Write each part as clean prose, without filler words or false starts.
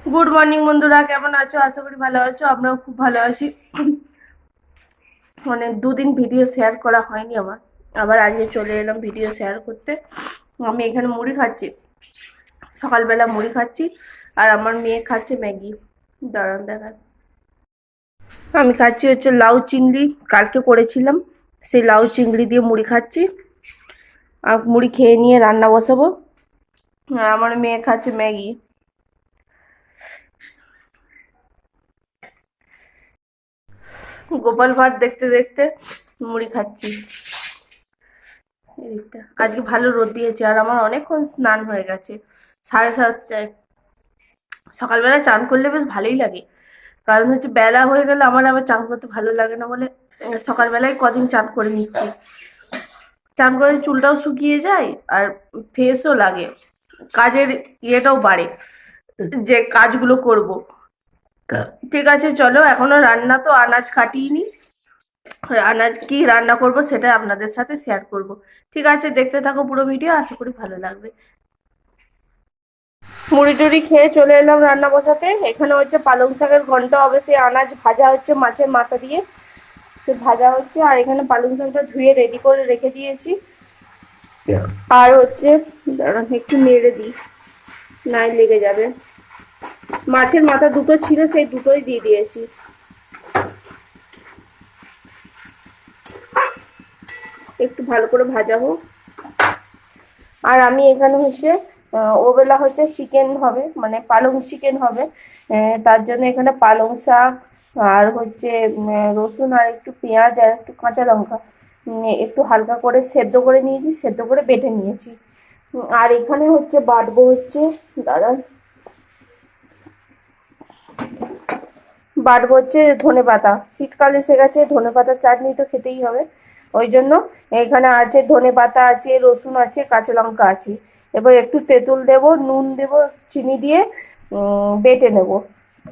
Good morning বন্ধুরা, কেমন আছো? আশা করি ভালো আছো। আমরাও খুব ভালো আছি। মানে দুদিন ভিডিও শেয়ার করা হয়নি আমার, আবার আজকে চলে এলাম ভিডিও শেয়ার করতে। আমি এখানে মুড়ি খাচ্ছি, সকালবেলা মুড়ি খাচ্ছি, আর আমার মেয়ে খাচ্ছে ম্যাগি। দাঁড়ান দেখান। আমি খাচ্ছি হচ্ছে লাউ চিংড়ি, কালকে করেছিলাম, সেই লাউ চিংড়ি দিয়ে মুড়ি খাচ্ছি। আর মুড়ি খেয়ে নিয়ে রান্না বসাবো। আর আমার মেয়ে খাচ্ছে ম্যাগি। গোপাল ভাঁড় দেখতে দেখতে মুড়ি খাচ্ছি। এদিকটা আজকে ভালো রোদ দিয়েছে, আর আমার অনেকক্ষণ স্নান হয়ে গেছে, 7:30টায়। সকালবেলা চান করলে বেশ ভালোই লাগে, কারণ হচ্ছে বেলা হয়ে গেলে আমার আবার চান করতে ভালো লাগে না বলে সকালবেলায় কদিন চান করে নিচ্ছি। চান করে চুলটাও শুকিয়ে যায়, আর ফ্রেশও লাগে, কাজের ইয়েটাও বাড়ে, যে কাজগুলো করব। ঠিক আছে, চলো। এখনো রান্না তো আনাজ কাটিনি, আনাজ কি রান্না করব সেটা আপনাদের সাথে শেয়ার করব। ঠিক আছে, দেখতে থাকো পুরো ভিডিও, আশা করি ভালো লাগবে। মুড়ি টুড়ি খেয়ে চলে এলাম রান্না বসাতে। এখানে হচ্ছে পালং শাকের ঘন্ট হবে, সেই আনাজ ভাজা হচ্ছে মাছের মাথা দিয়ে, সে ভাজা হচ্ছে। আর এখানে পালং শাকটা ধুয়ে রেডি করে রেখে দিয়েছি। আর হচ্ছে দাঁড়ান একটু নেড়ে দিই, নাই লেগে যাবে। মাছের মাথা দুটো ছিল, সেই দুটোই দিয়ে দিয়েছি। একটু ভালো করে ভাজা হোক। আর আমি এখানে হচ্ছে ওবেলা হচ্ছে চিকেন হবে, মানে পালং চিকেন হবে। তার জন্য এখানে পালং শাক, আর হচ্ছে রসুন, আর একটু পেঁয়াজ, আর একটু কাঁচা লঙ্কা একটু হালকা করে সেদ্ধ করে নিয়েছি, সেদ্ধ করে বেটে নিয়েছি। আর এখানে হচ্ছে বাটবো হচ্ছে, দাঁড়ান, বাটবো হচ্ছে ধনে পাতা। শীতকাল এসে গেছে, ধনে পাতার চাটনি তো খেতেই হবে। ওই জন্য এখানে আছে ধনে পাতা আছে, রসুন আছে, কাঁচা লঙ্কা আছে। এবার একটু তেঁতুল দেব, নুন দেব, চিনি দিয়ে বেটে নেব।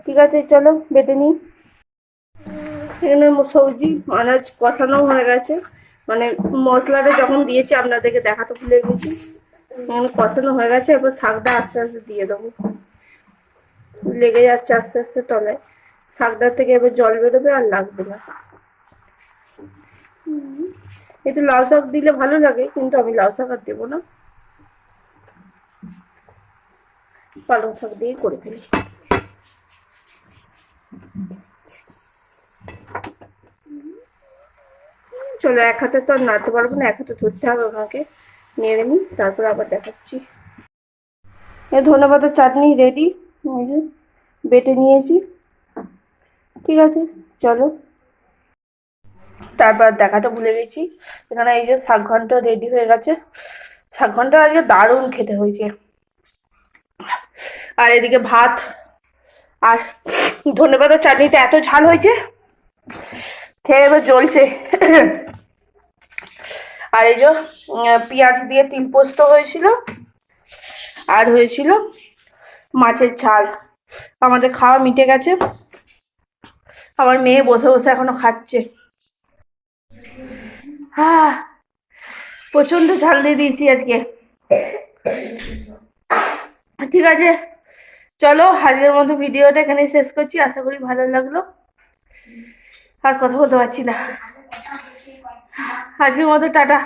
ঠিক আছে, চলো বেটে নিই। এখানে সবজি আনাজ কষানো হয়ে গেছে, মানে মশলাটা যখন দিয়েছি আপনাদেরকে দেখাতে ভুলে গেছি। এখানে কষানো হয়ে গেছে, এবার শাকটা আস্তে আস্তে দিয়ে দেবো। লেগে যাচ্ছে আস্তে আস্তে তলায়, শাকটার থেকে এবার জল বেরোবে, আর লাগবে না। এতে লাউ শাক দিলে ভালো লাগে, কিন্তু আমি লাউ শাক আর দেবো না, পালং শাক দিয়ে করে ফেলি। চলো, এক হাতে তো আর নাড়তে পারবো না, এক হাতে ধরতে হবে ওনাকে। নেড়ে নিই, তারপর আবার দেখাচ্ছি। এই ধনেপাতার চাটনি রেডি, বেটে নিয়েছি। ঠিক আছে, চলো। তারপর দেখাতে ভুলে গেছি, এখানে এই যে শাক ঘন্ট রেডি হয়ে গেছে। শাক ঘন্ট আজকে দারুণ খেতে হয়েছে। আর এদিকে ভাত, আর ধনেপাতার চাটনিতে এত ঝাল হয়েছে, খেয়ে এবার জ্বলছে। আর এই যে পেঁয়াজ দিয়ে তিল পোস্ত হয়েছিল, আর হয়েছিল মাছের ঝাল। আমাদের খাওয়া মিটে গেছে, আমার মেয়ে বসে বসে এখনো খাচ্ছে। হ্যাঁ, প্রচন্ড ঝাল দিয়ে দিয়েছি আজকে। ঠিক আছে, চলো আজকের মতো ভিডিওটা এখানে শেষ করছি। আশা করি ভালো লাগলো। আর কথা বলতে পারছি না, আজকের মতো টাটা।